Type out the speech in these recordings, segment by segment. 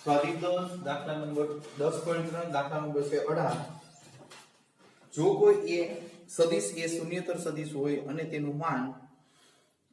સ્વાધ્યાય 10 દાખલા નંબર 10.3 દાખલા નંબર છે 18 જો કોઈ એ સદિશ એ શૂન્યતર સદિશ હોય અને તેનું માન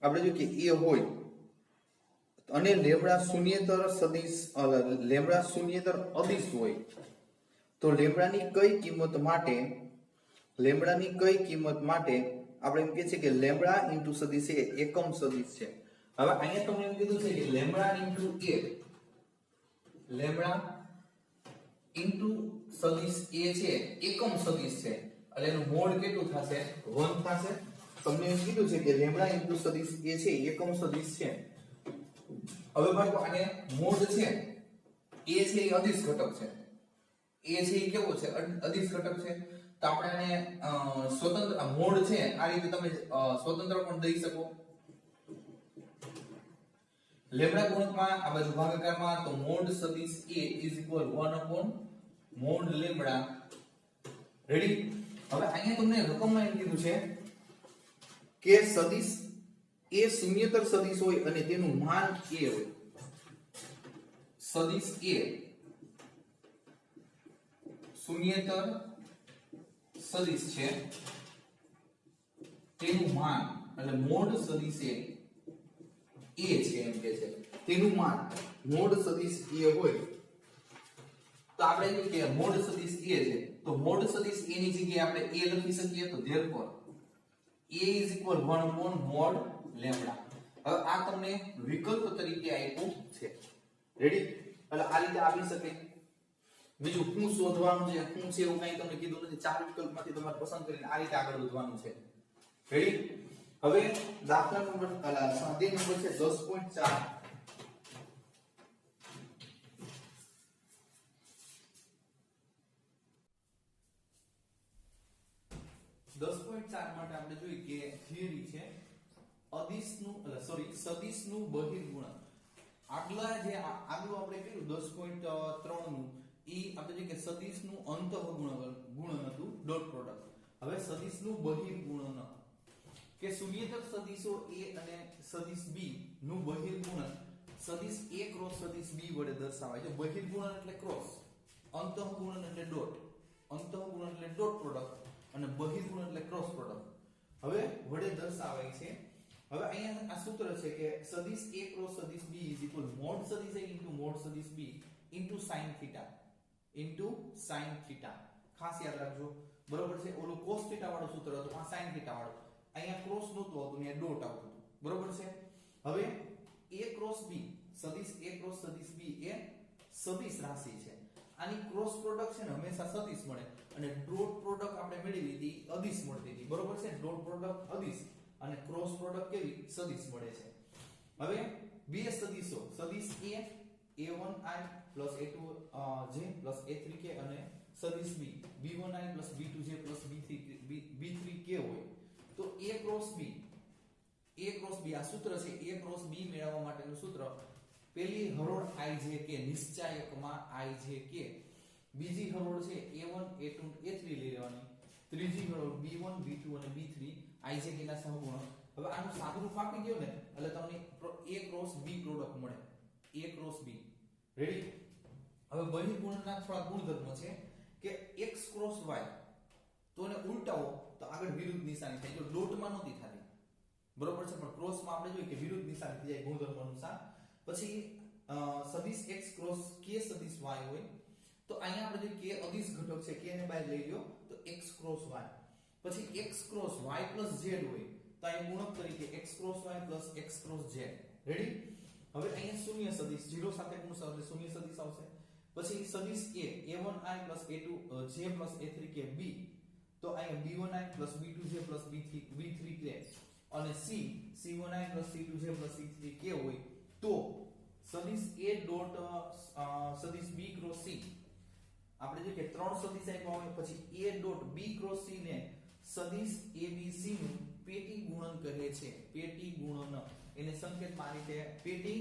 આપણે જો કે એ હોય અને લેમ્બડા શૂન્યતર સદિશ લેમ્બડા શૂન્યતર અદિશ હોય તો લેમ્બડાની કઈ કિંમત માટે આપણે એમ કહે છે કે લેમ્બડા ઇન્ટુ સદિશ એ એકમ સદિશ છે. હવે અહીંયા તમને એમ કીધું છે કે lambda into a lambda into સદિશ a છે એકમ સદિશ છે એટલે એનું મોડ કેટલું થશે 1 થશે. તમને એમ કીધું છે કે લેમ્બડા ઇન્ટુ સદિશ a છે એકમ સદિશ છે. હવે બાળકો આને મોડ છે a છે એ અદિશ ઘટક છે a છે એ કેવો છે અદિશ ઘટક છે તો આપણે આને સ્વતંત્ર મોડ છે આ રીતે તમે સ્વતંત્ર પણ દઈ શકો. લેમ્બડા ગુણકમાં આ બાજુ ભાગાકારમાં તો મોડ સદિશ a = 1 મોડ લેમ્બડા. રેડી. હવે અહીંયા તમને રકમમાં એમ કીધું છે કે સદિશ a શૂન્યતર સદિશ હોય અને તેનું માન a હોય. સદિશ a શૂન્યતર સદિશ છે તેનું માન એટલે મોડ સદિશ a છે એમ કે છે તેનું માન મોડ સદિશ a હોય તો આપણે કહ્યું કે મોડ સદિશ a છે તો મોડ સદિશ a ની જગ્યાએ આપણે a લખી શકીએ તો therefore a = 1 મોડ લેમ્બડા. હવે આ તમને વિકલ્પ તરીકે આપ્યું છે. રેડી. એટલે આ રીતે આપી શકે. બીજું શું શોધવાનું છે શું છે એવું કઈ તમને કીધું નથી. ચાર વિકલ્પમાંથી તમારે પસંદ કરીને આ રીતે આગળ વધવાનું છે. રેડી. હવે દાખલા નંબર સ્વાધ્યાય નંબર છે 10.4 માટે આપણે જોઈએ કે થિયરી છે અદિશનું સદિશનું બહિર્ગુણક. આગલું આપણે કહ્યું 10.3 નું ઈ આપણે જોઈએ કે સદિશનું અંતઃગુણન હતું ડોટ પ્રોડક્ટ. હવે સદિશનું બહિર્ગુણન કે શૂન્યતર સદિશો a અને સદિશ b નું બહિર્ગુણન સદિશ a ક્રોસ સદિશ b વડે દર્શાવાય છે. બહિર્ગુણન એટલે ક્રોસ, અંતઃગુણન એટલે ડોટ, અંતઃગુણન એટલે ડોટ પ્રોડક્ટ અને બહિર્ગુણન એટલે ક્રોસ પ્રોડક્ટ. હવે વડે દર્શાવાય છે. હવે અહીંયા આ સૂત્ર છે કે સદિશ a ક્રોસ સદિશ b = મોડ સદિશ a મોડ સદિશ b sin θ. ખાસ યાદ રાખજો. બરોબર છે. ઓલું cos θ વાળું સૂત્ર હતું, આ sin θ વાળું. અહીંયા ક્રોસ નહોતું આવતું, અહીંયા ડોટ આવતું હતું. બરોબર છે. હવે a ક્રોસ b સદિશ a ક્રોસ સદિશ b એ સદિશ રાશિ છે. આની ક્રોસ પ્રોડક્ટ છે ને હંમેશા સદિશ મળે અને ડોટ પ્રોડક્ટ આપણે મેળવી હતી અદિશ મળતી હતી. બરોબર છે. ડોટ પ્રોડક્ટ અદિશ અને ક્રોસ પ્રોડક્ટ કેવી સદિશ મળે છે. હવે બે સદિશો સદિશ a1i a2j a3k અને સદિશ b b1i b2j b3k હોય તો a ક્રોસ b આ સૂત્ર છે. a ક્રોસ b મેળવવા માટેનું સૂત્ર પહેલી હરોળ ijk નિશ્ચાયકમાં ijk, બીજી હરોળ છે a1 a2 a3 લઈ લેવાની, ત્રીજી હરોળ b1 b2 અને b3 ijk ના સહગુણક. હવે આનું સાદુરૂપ આપી દો ને એટલે તમને a ક્રોસ b પ્રોડક્ટ મળે. a cross b. રેડી. હવે બહિર્ગુણનના થોડા ગુણધર્મો છે કે x ક્રોસ y તો એને ઉલટાવો તો આગળ વિરુદ્ધ નિશાની થાય. જો ડોટમાં નહોતી થતી. બરોબર છે. પણ ક્રોસમાં આપણે જોઈએ કે વિરુદ્ધ નિશાની થઈ જાય ગુણધર્મ અનુસાર. પછી સદિશ x ક્રોસ k સદિશ y હોય તો અહીંયા આપણે જોઈએ k અદિશ ઘટક છે, k ને બહાર લઈ લ્યો તો x ક્રોસ y. પછી x ક્રોસ y z હોય તો અહીં ગુણક તરીકે x cross y x cross z. Ready. હવે અહીંયા શૂન્ય સદિશ 0 સાથે ગુણશો એટલે શૂન્ય સદિશ આવશે. પછી સદિશ a1i a2j a3k b તો અહીંયા b1i b2j b3k અને c1i c2j c3k હોય તો સદિશ a ડોટ સદિશ b ક્રોસ c આપણે જો કે ત્રણ સદિશ આપ્યા હોય પછી a dot b cross c ને સદિશ abc નું પેટી ગુણન કહે છે. પેટી ગુણન એને સંકેતમાં આ રીતે પેટી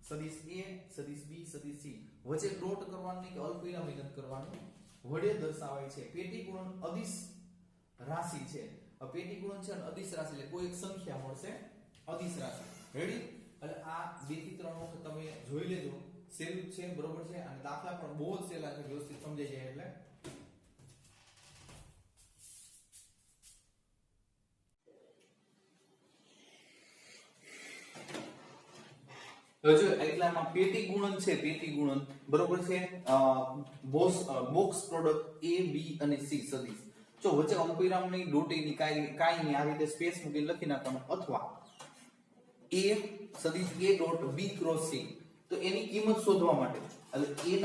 સદિશ a સદિશ b સદિશ c વચ્ચે ડોટ કરવાનું નહીં કે અલ્પવિરામ વિગત કરવાનું વડે દર્શાવાય છે. પેટી ગુણન અદિશ રાશિ છે. પેટી ગુણન છે અને અદિશ રાશિ એટલે કોઈ એક સંખ્યા મળશે અદિશ રાશિ. રેડી. એટલે આ 2 થી 3 વખત તમે જોઈ લેજો. સહેલું જ છે, બરોબર છે, અને દાખલા પણ બહુ જ સહેલા છે, વ્યવસ્થિત સમજાઈ જાય એટલે. તો જો એટલામાં પેટી ગુણન છે, પેટી ગુણન બરોબર છે, બોક્સ પ્રોડક્ટ A B અને C સદિશ. જો વચ્ચે અલ્પવિરામ નહીં, ડોટી ની કાઈ નહીં, આ રીતે સ્પેસ મૂકીને લખી નાખવાનું, અથવા A સદિશ A dot B cross C. તો એની કિંમત શોધવા માટે એટલે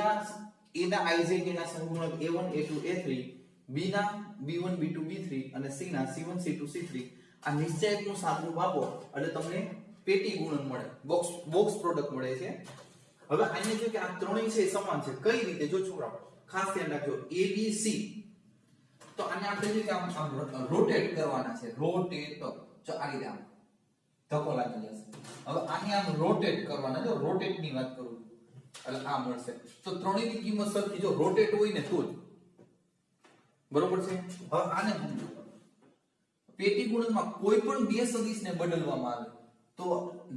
A ના ij ના સંગુણક A1 A2 A3, B ના B1 B2 B3 અને C ના C1 C2 C3 આ નિશ્ચયકનું સાદું આપો એટલે તમને પેટી ગુણન મળે, બોક્સ પ્રોડક્ટ મળે છે. હવે અહીંયા જો કે આ ત્રણેય છે સમાન છે, કઈ રીતે જો છોકરાઓ ખાસ ધ્યાન રાખજો, A B C તો આને આપણે જે આમ રોટેટ કરવાના છે, રોટેટ, જો આ રીતે આમ ધક્કો લાગી જશે. હવે આને આમ રોટેટ કરવાના, જો રોટેટ ની વાત કરું એટલે આ મળશે. તો ત્રણેયની કિંમત સરખી, જો રોટેટ હોય ને તો જ, બરોબર છે. હવે આને પેટી ગુણનમાં કોઈ પણ બે સદિશને બદલવામાં આવે તો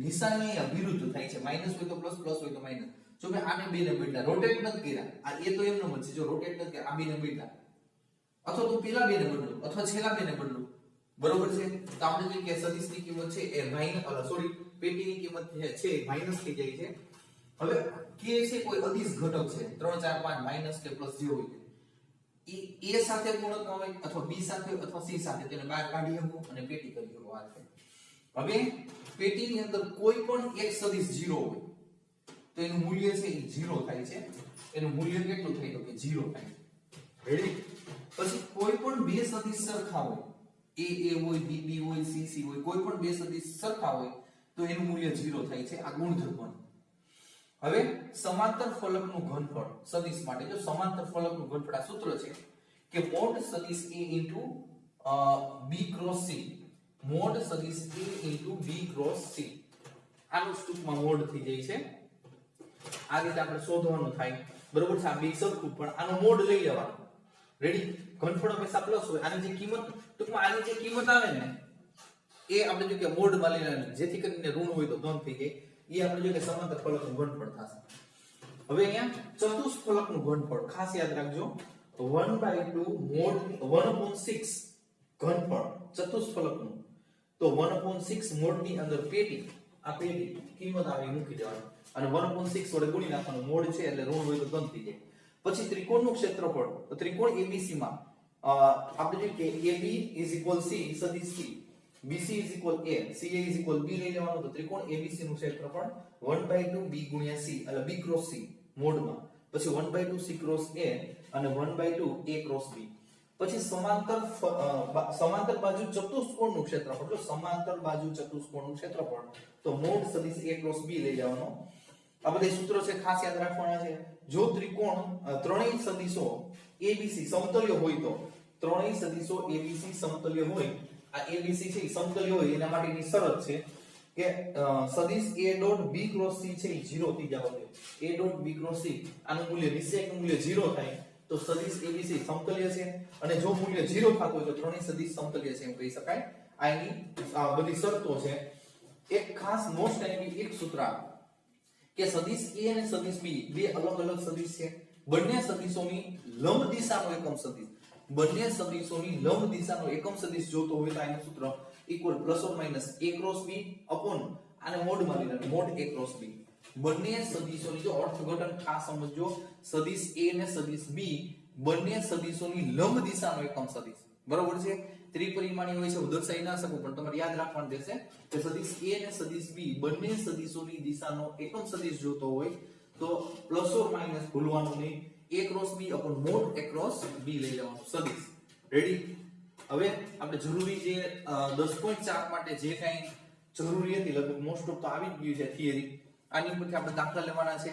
નિશાની વિરુદ્ધ થાય છે, માઈનસ હોય તો પ્લસ, પ્લસ હોય તો માઈનસ. જો મેં આને બે ને બદલ્યા, રોટેટ નથી કર્યા, આ એ તો એમનો જ છે, જો રોટેટ નથી કર્યા, આ બે ને બદલ્યા, અથવા તો પેલા બે ને બદલું, અથવા છેલ્લા બે ને બદલું, બરોબર છે. તો આપણે જોઈએ કે સદિશની કિંમત છે એ માઈનસ, સોરી પેટીની કિંમત છે માઈનસ થઈ જાય છે. હવે કે છે કોઈ અદિશ ઘટક છે, 3 4 5 માઈનસ કે પ્લસ જે હોય એ A સાથે ગુણક હોય અથવા B સાથે અથવા C સાથે, તેને બહાર કાઢી શકો અને પેટી કરી શકો. આ છે. હવે પેટીની અંદર કોઈ પણ એક સદિશ 0 હોય તો એનું મૂલ્ય છે એ 0 થાય છે. એનું મૂલ્ય કેટલું થાય તો કે 0 થાય છે. રેડી? પછી કોઈ પણ બે સદિશ સરખા હોય, A હોય, B હોય, C હોય, કોઈ પણ બે સદિશ સરખા હોય તો એનું મૂલ્ય 0 થાય છે. આ ગુણધર્મ. હવે સમાંતર ફલકનું ઘનફળ સદિશ માટે, જો સમાંતર ફલકનું ઘનફળ આ સૂત્ર છે કે મોડ સદિશ A B cross C, mode સદિશ A B ક્રોસ C. આનું ટૂંકમાં મોડ થઈ જાય છે. આ રીતે આપણે શોધવાનું થાય, બરોબર છે. આ બે સરખું પણ આનો મોડ લઈ લેવાનો. રેડી? ઘનફળ હંમેશા પ્લસ હોય. આની જે કિંમત, ટૂંકમાં આની જે કિંમત આવે ને એ આપણે જો કે મોડમાં લઈ લેવાનું, જેથી કરીને ઋણ હોય તો ધન થઈ જાય. એ આપણે જો કે સમાંતર ફલકનું ઘનફળ થશે. હવે અહીંયા ચતુષ્ફલકનું ઘનફળ ખાસ યાદ રાખજો, 1/2 મોડ 1/6 ઘનફળ ચતુષ્ફલકનું. તો 1/6 મોડની અંદર પેટી, આ પેટી કિંમત આવી મૂકી દેવાની અને 1/6 વડે ગુણી નાખવાનું. મોડ છે એટલે ઋણ હોય તો ધન થઈ જાય. પછી ત્રિકોણનું ક્ષેત્રફળ, તો ત્રિકોણ ABC માં આપણે જોઈએ કે AB C સદિશ C, BC A, CA B લઈ લેવાનું. તો ત્રિકોણ ABC નું ક્ષેત્રફળ 1/2 B ગુણ્યા C એટલે B ક્રોસ C મોડમાં, પછી 1/2 C ક્રોસ A અને 1/2 A ક્રોસ B. પછી સમાંતર બાજુ ચતુષ્કોણનું ક્ષેત્રફળ, જો સમાંતર બાજુ ચતુષ્કોણનું ક્ષેત્રફળ તો મોડ સદિશ A ક્રોસ B લઈ લેવાનો. આ બધા સૂત્રો છે, ખાસ યાદ રાખવાના છે. જો ત્રિકોણ ત્રણેય સદિશો ABC સમતલ્ય હોય તો, ત્રણેય સદિશો ABC સમતલ્ય હોય, આ ABC છે એ સમતલ્ય હોય એના માટેની શરત છે કે સદિશ A dot B cross C છે એ 0 થઈ જવો જોઈએ. A dot B cross C આનું મૂલ્ય નિશ્ચયકનું મૂલ્ય 0 થાય તો સદિશ ABC સમતલ્ય છે, અને જો મૂલ્ય 0 થતું હોય તો ત્રણેય સદિશ સમતલ્ય છે એમ કહી શકાય. આ એની બધી શરતો છે. એક ખાસ મોસ્ટ એની એક સૂત્ર કે સદિશ A અને સદિશ B બે અલગ અલગ સદિશ છે. બંને સદિશોની લંબ દિશાનો એકમ સદિશ, બંને સદિશોની લંબ દિશાનો એકમ સદિશ જોતો હોય તો આનું સૂત્ર equal plus or minus A cross B upon આને મોડમાં લેવાનું, મોડ A ક્રોસ B. બંને સદિશોની, જો અર્થઘટન ખાસ સમજો, સદિશ A અને સદિશ B બંને સદિશોની લંબ દિશાનો એકમ સદિશ, બરોબર છે. ત્રિપરિમાણીય હોય છે, હું દર્શાવી ના શકું પણ તમારે યાદ રાખવાનું રહેશે કે સદિશ A અને સદિશ B બંને સદિશોની દિશાનો એકમ સદિશ જોતો હોય તો પ્લસ ઓર માઈનસ ભૂલવાનું નહીં, A cross B upon mode A cross B લઈ લેવાનું સદિશ. રેડી? હવે આપણે જરૂરી જે 10.4 માટે જે કાંઈ જરૂરી હતી લગભગ મોસ્ટ ઓફ તો આવી જ ગયું છે થિયરી. આની ઉપરથી આપણે દાખલા લેવાના છે.